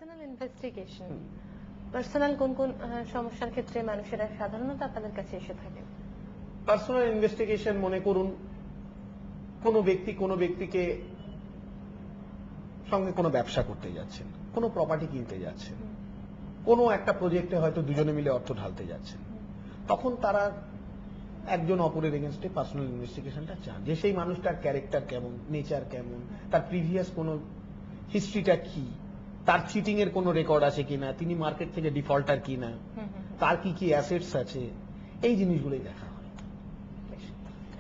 Personal investigation, personal কোন কোন সমস্যার ক্ষেত্রে মানুষেরা সাধারণত আপনাদের কাছে এসে থাকে? পার্সোনাল ইনভেস্টিগেশন মনে করুন কোনো ব্যক্তি কোনো ব্যক্তিকে সঙ্গে কোনো ব্যবসা করতে যাচ্ছেন, কোনো প্রপার্টি কিনতে যাচ্ছেন, কোনো একটা প্রজেক্টে হয়তো দুজনে মিলে অর্থ ঢালতে যাচ্ছেন, তখন তারা একজন অপরের এগেনস্টে পার্সোনাল ইনভেস্টিগেশনটা চান যে সেই মানুষটার ক্যারেক্টার কেমন, নেচার কেমন, তার প্রিভিয়াস কোনো হিস্ট্রিটা কি, তার চিটিং এর কোনো রেকর্ড আছে কিনা, তিনি মার্কেট থেকে ডিফল্টার কিনা, তার কি কি অ্যাসেটস আছে, এই জিনিসগুলোই দেখা হয়।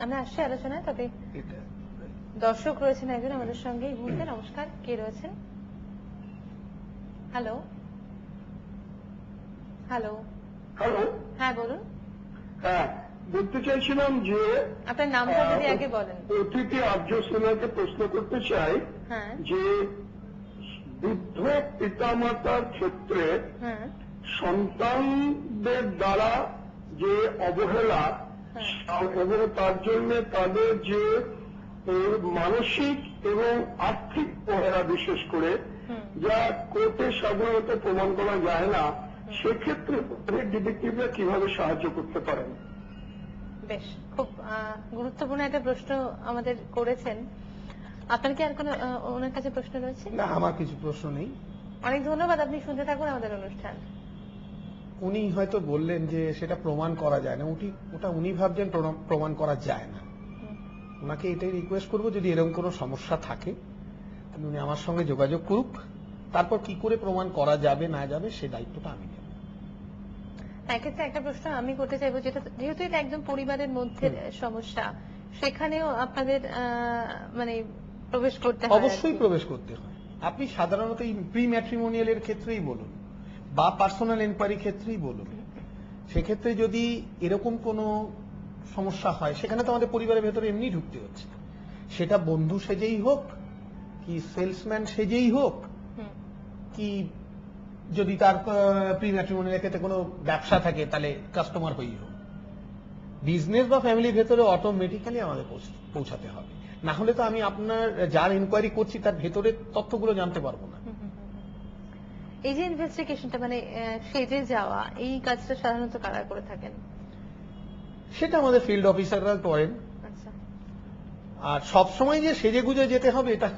আমরা আসছি আলোচনায়, তবে দর্শক রয়েছেন একজন আমাদের সঙ্গে এই মুহূর্তে। নমস্কার, কে রয়েছেন? হ্যালো হ্যালো হ্যালো, হ্যাঁ বলুন। হ্যাঁ বলতে চাইছিলাম যে আপনার নামটা যদি আগে বলেন। অতিথি আর্য সেনাকে প্রশ্ন করতে চাই হ্যাঁ যে বৃদ্ধ পিতামাতার ক্ষেত্রে হ্যাঁ সন্তানদের দ্বারা যে অবহেলা এবং তার জন্য তাদের যে মানসিক এবং আর্থিক অবহেলা বিশেষ করে যা কোর্টে সাধারণত প্রমাণ করা যায় না, সেক্ষেত্রে ডিটেকটিভরা কিভাবে সাহায্য করতে পারেন? বেশ, খুব গুরুত্বপূর্ণ একটা প্রশ্ন আমাদের করেছেন। আপনার কি আর কোনো ওনার কাছে প্রশ্ন রয়েছে? না, আমার কিছু প্রশ্ন নেই। অনেক ধন্যবাদ, আপনি শুনতে থাকুন আমাদের অনুষ্ঠান। উনি হয়তো বললেন যে সেটা প্রমাণ করা যায় না, ওটা উনি ভাবছেন প্রমাণ করা যায় না। ওনাকে এটাই রিকোয়েস্ট করবো, যদি এরকম কোনো সমস্যা থাকে তাহলে উনি আমার সঙ্গে যোগাযোগ করুক, তারপর কি করে প্রমাণ করা যাবে না যাবে সে দায়িত্বটা আমি নেব। এক্ষেত্রে একটা প্রশ্ন আমি করতে চাইবো, যেহেতু এটা একদম পরিবারের মধ্যে সমস্যা, সেখানেও আপনাদের মানে প্রবেশ করতে হয়? অবশ্যই প্রবেশ করতে হয়। আপনি সাধারণত এই প্রি ম্যাট্রিমোনিয়ালের ক্ষেত্রেই বলুন বা পার্সোনাল এনকোয়ারি ক্ষেত্রেই বলুন, সেক্ষেত্রে যদি এরকম কোনো সমস্যা হয় সেখানে তো আমাদের পরিবারের ভেতরে এমনি ঢুকতে হচ্ছে, সেটা বন্ধু সেজেই হোক কি সেলসম্যান সেজেই হোক, কি যদি তার প্রি ম্যাট্রিমোনিয়ালের ক্ষেত্রে কোনো ব্যবসা থাকে তাহলে কাস্টমার হয়েই হোক, বিজনেস বা ফ্যামিলির ভেতরে অটোমেটিক্যালি আমাদের পৌঁছাতে হবে। না হলে তো আমি আপনার যার ইনকোয়ারি করছি তার ভেতরের তথ্যগুলো জানতে পারবো না। এই যে ইনভেস্টিগেশনটা মানে সেজে যাওয়া, এই কাজটা সাধারণত কারা করে থাকেন? সেটা আমাদের ফিল্ড অফিসাররা করেন। আচ্ছা, আর সবসময় যে সেজে গুজে যেতে হবে এটা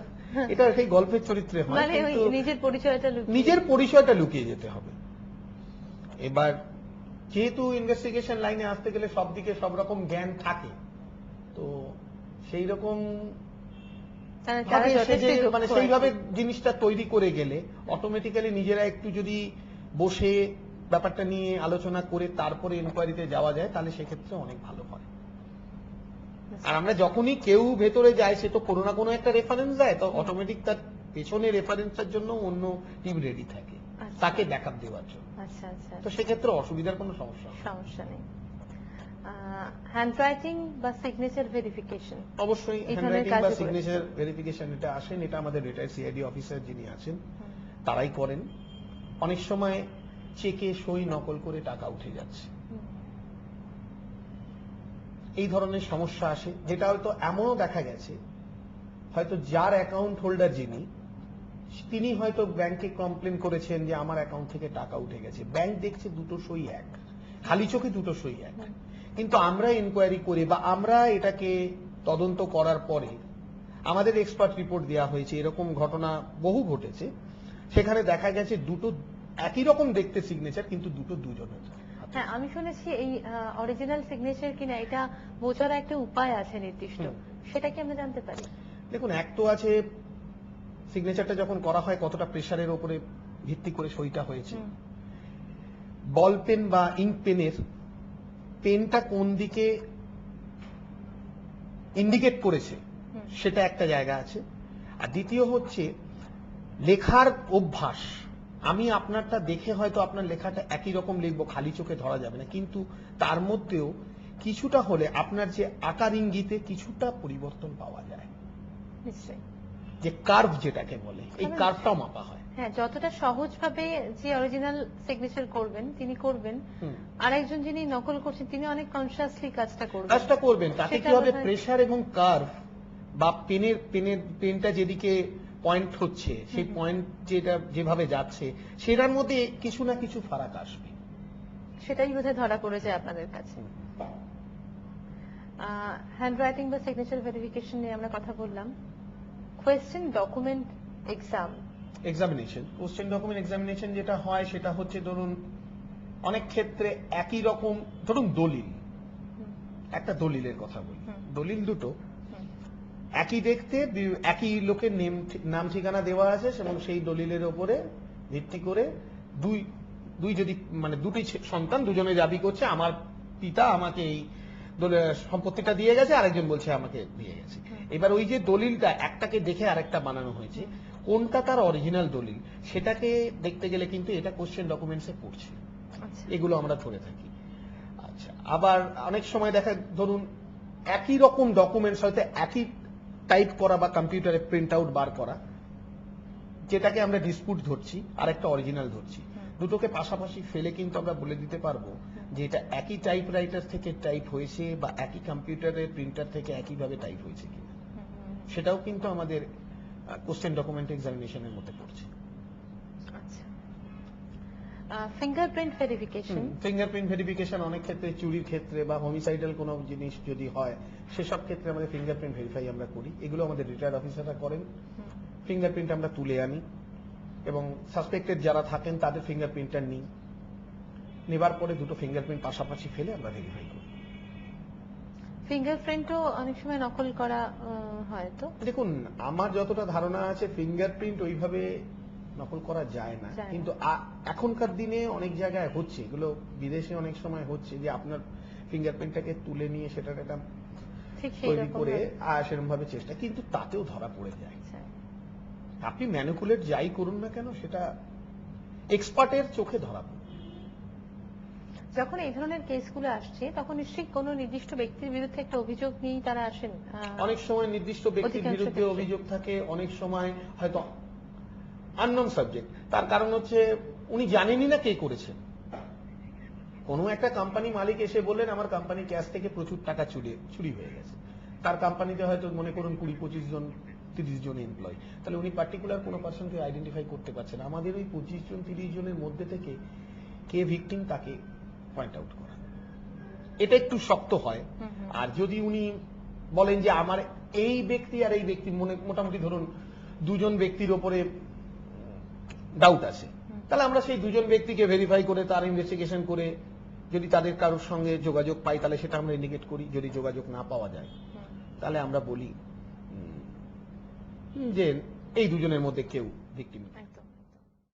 সেই গল্পের চরিত্রে হয়, মানে ওই কিন্তু নিজের পরিচয়টা লুকিয়ে যেতে হবে। এবার যেহেতু ইনভেস্টিগেশন লাইনে আসতে গেলে সব দিকে সব রকম জ্ঞান থাকে, তো সেই রকম মানে সেইভাবে জিনিসটা তৈরি করে গেলে অটোমেটিক্যালি নিজেরা একটু যদি বসে ব্যাপারটা নিয়ে আলোচনা করে তারপরে ইনকোয়ারিতে যাওয়া যায় তাহলে সেক্ষেত্রে অনেক ভালো হয়। আর আমরা যখনই কেউ ভেতরে যায় সে তো কোনো না কোনো একটা রেফারেন্স দেয়, তো অটোমেটিক তার পেছনে রেফারেন্সের জন্য অন্য টিম রেডি থাকে তাকে ব্যাকআপ দেওয়ার জন্য। আচ্ছা আচ্ছা, তো সেক্ষেত্রে অসুবিধার কোনো সমস্যা নেই। হ্যান্ডরাইটিং বা সিগনেচার ভেরিফিকেশন, অবশ্যই হ্যান্ডরাইটিং বা সিগনেচার ভেরিফিকেশন এটা আসেন, এটা আমাদের রিটায়ার্ড সিআইডি অফিসার যিনি আছেন তারাই করেন। অনেক সময় চেকে সই নকল করে টাকা উঠে যাচ্ছে, এই ধরনের সমস্যা আসে, যেটা হয়তো এমনও দেখা গেছে হয়তো যার অ্যাকাউন্ট হোল্ডার তিনি হয়তো ব্যাংকে কমপ্লেন করেছেন যে আমার অ্যাকাউন্ট থেকে টাকা উঠে গেছে, ব্যাংক দেখছে দুটো সই এক, খালি চোখে দুটো সই এক, কিন্তু আমরা ইনকোয়ারি করে বা আমরা এটাকে তদন্ত করার পরে আমাদের এক্সপার্ট রিপোর্ট দেওয়া হয়েছে, এরকম ঘটনা বহু ঘটেছে, সেখানে দেখা গেছে দুটো একই রকম দেখতে সিগনেচার কিন্তু দুটো দুজনের। হ্যাঁ, আমি শুনেছি এই অরিজিনাল সিগনেচার কিনা এটা বোঝার একটা উপায় আছে নির্দিষ্ট, সেটা কি আমরা জানতে পারি? দেখুন, এক তো আছে সিগনেচারটা যখন করা হয় কতটা প্রেসারের উপরে ভিত্তি করে সইটা হয়েছে, বল পেন বা ইঙ্ক পেনের পেনটা কোন দিকে ইন্ডিকেট করেছে সেটা একটা জায়গা আছে। আর দ্বিতীয় হচ্ছে লেখার অভ্যাস। আমি আপনারটা দেখে হয়তো আপনার লেখাটা একই রকম লিখবো, খালি চোখে ধরা যাবে না, কিন্তু তার মধ্যেও কিছুটা হলে আপনার যে আকার ইঙ্গিতে কিছুটা পরিবর্তন পাওয়া যায়, নিশ্চয়ই, যে কার্ভ যেটাকে বলে, এই কার্ভটাও মাপা হয়। হ্যাঁ, যতটা সহজভাবে যে অরিজিনাল সিগনেচার করবেন তিনি করবেন, আর একজন যিনি নকল করছেন তিনি অনেক কনসিয়াসলি কাজটা করবেন। তাতে কি হবে, প্রেসার এবং কার্ভ বা পেনটা যেদিকে পয়েন্ট হচ্ছে, সেই পয়েন্ট যেটা যেভাবে যাচ্ছে সেটার মধ্যে কিছু না কিছু ফারাক আসবে। সেটাই বোধহয় ধরা পড়েছে আপনাদের কাছে। হ্যান্ডরাইটিং বা সিগনেচার ভেরিফিকেশন নিয়ে আমরা কথা বললাম। Question document examination, question document examination যেটা হয় সেটা হচ্ছে ধরুন অনেক ক্ষেত্রে একই রকম, ধরুন দলিল, একটা দলিলের কথা বলি, দলিল দুটো একই দেখতে, একই লোকের নাম ঠিকানা দেওয়া আছে এবং সেই দলিলের ওপরে ভিত্তি করে দুই যদি মানে দুটি সন্তান দুজনে দাবি করছে আমার পিতা আমাকে এই সম্পত্তিটা দিয়ে গেছে, আরেকজন বলছে আমাকে দিয়ে গেছে। এবার ওই যে দলিলটা একটাকে দেখে আরেকটা বানানো হয়েছে, কোনটা তার অরিজিনাল দলিল সেটাকে দেখতে গেলে কিন্তু এটা কোশ্চেন ডকুমেন্টসে পড়ছে, এগুলো আমরা ধরে থাকি। আচ্ছা, আবার অনেক সময় দেখা ধরুন একই রকম ডকুমেন্টস হয়তো একই টাইপ করা বা কম্পিউটারে প্রিন্ট আউট বার করা, যেটাকে আমরা ডিসপুট ধরছি আর একটা অরিজিনাল ধরছি, দুটোকে পাশাপাশি ফেলে কিন্তু আমরা বলে দিতে পারবো যে এটা একই টাইপ রাইটার থেকে টাইপ হয়েছে বা একই কম্পিউটারের প্রিন্টার থেকে একইভাবে টাইপ হয়েছে কিনা, সেটাও কিন্তু আমাদের কোশ্চেন ডকুমেন্ট এক্সামিনেশনের মধ্যে পড়ছে। ফিঙ্গারপ্রিন্ট ভেরিফিকেশন, ফিঙ্গারপ্রিন্ট ভেরিফিকেশন অনেক ক্ষেত্রে চুরির ক্ষেত্রে বা হোমিসাইডাল কোনো জিনিস যদি হয় সেসব ক্ষেত্রে আমাদের ফিঙ্গারপ্রিন্ট ভেরিফাই আমরা করি, এগুলো আমাদের রিটায়ার্ড অফিসাররা করেন। ফিঙ্গারপ্রিন্ট আমরা তুলে আনি এবং সাসপেক্টেড যারা থাকেন তাদের ফিঙ্গারপ্রিন্টটা নিই, নেবার পরে দুটো ফিঙ্গারপ্রিন্ট পাশাপাশি ফেলে আমরা ভেরিফাই করি। ফিঙ্গারপ্রিন্টও অনেক সময় নকল করা হয় তো? দেখুন, আমার যতটা ধারণা আছে ফিঙ্গারপ্রিন্ট ওইভাবে নকল করা যায় না, কিন্তু এখনকার দিনে অনেক জায়গায় হচ্ছে, এগুলো বিদেশে অনেক সময় হচ্ছে যে আপনার ফিঙ্গারপ্রিন্টটাকে তুলে নিয়ে সেটার একটা তৈরি করে সেরকম ভাবে চেষ্টা, কিন্তু তাতেও ধরা পড়ে যায়। আপনি ম্যানিপুলেট যাই করুন না কেন সেটা এক্সপার্টের চোখে ধরা পড়ে। যখন এই ধরনের কেসগুলো আসছে তখন নিশ্চয়ই কোনো নির্দিষ্ট ব্যক্তির বিরুদ্ধে একটা অভিযোগ নিয়েই তারা আসেন। অনেক সময় নির্দিষ্ট ব্যক্তির বিরুদ্ধে অভিযোগ থাকে, অনেক সময় হয়তো আননোন সাবজেক্ট, তার কারণ হচ্ছে উনি জানেনই না কে করেছেন। কোনো একটা কোম্পানি মালিক এসে বললেন আমার কোম্পানি ক্যাশ থেকে প্রচুর টাকা চুরি হয়ে গেছে, তার কোম্পানিতে হয়তো মনে করুন 20-25 জন 30 জন এমপ্লয়, তাহলে উনি পার্টিকুলার কোনো পার্সনকে আইডেন্টিফাই করতে পারছেন। আমাদের ওই 25 জন 30 জনের মধ্যে থেকে কে ভিকটিম তাকে পয়েন্ট আউট করা, এটা একটু শক্ত হয়। আর যদি উনি বলেন যে আমার এই ব্যক্তি আর এই ব্যক্তি মোটামুটি ধরুন দুজন ব্যক্তির ওপরে ডাউট আছে, তাহলে আমরা সেই দুজন ব্যক্তিকে ভেরিফাই করে তার ইনভেস্টিগেশন করে যদি তাদের কারোর সঙ্গে যোগাযোগ পাই তাহলে সেটা আমরা ইন্ডিকেট করি। যদি যোগাযোগ না পাওয়া যায় তাহলে আমরা বলি যে এই দুজনের মধ্যে কেউ ভিকটিম।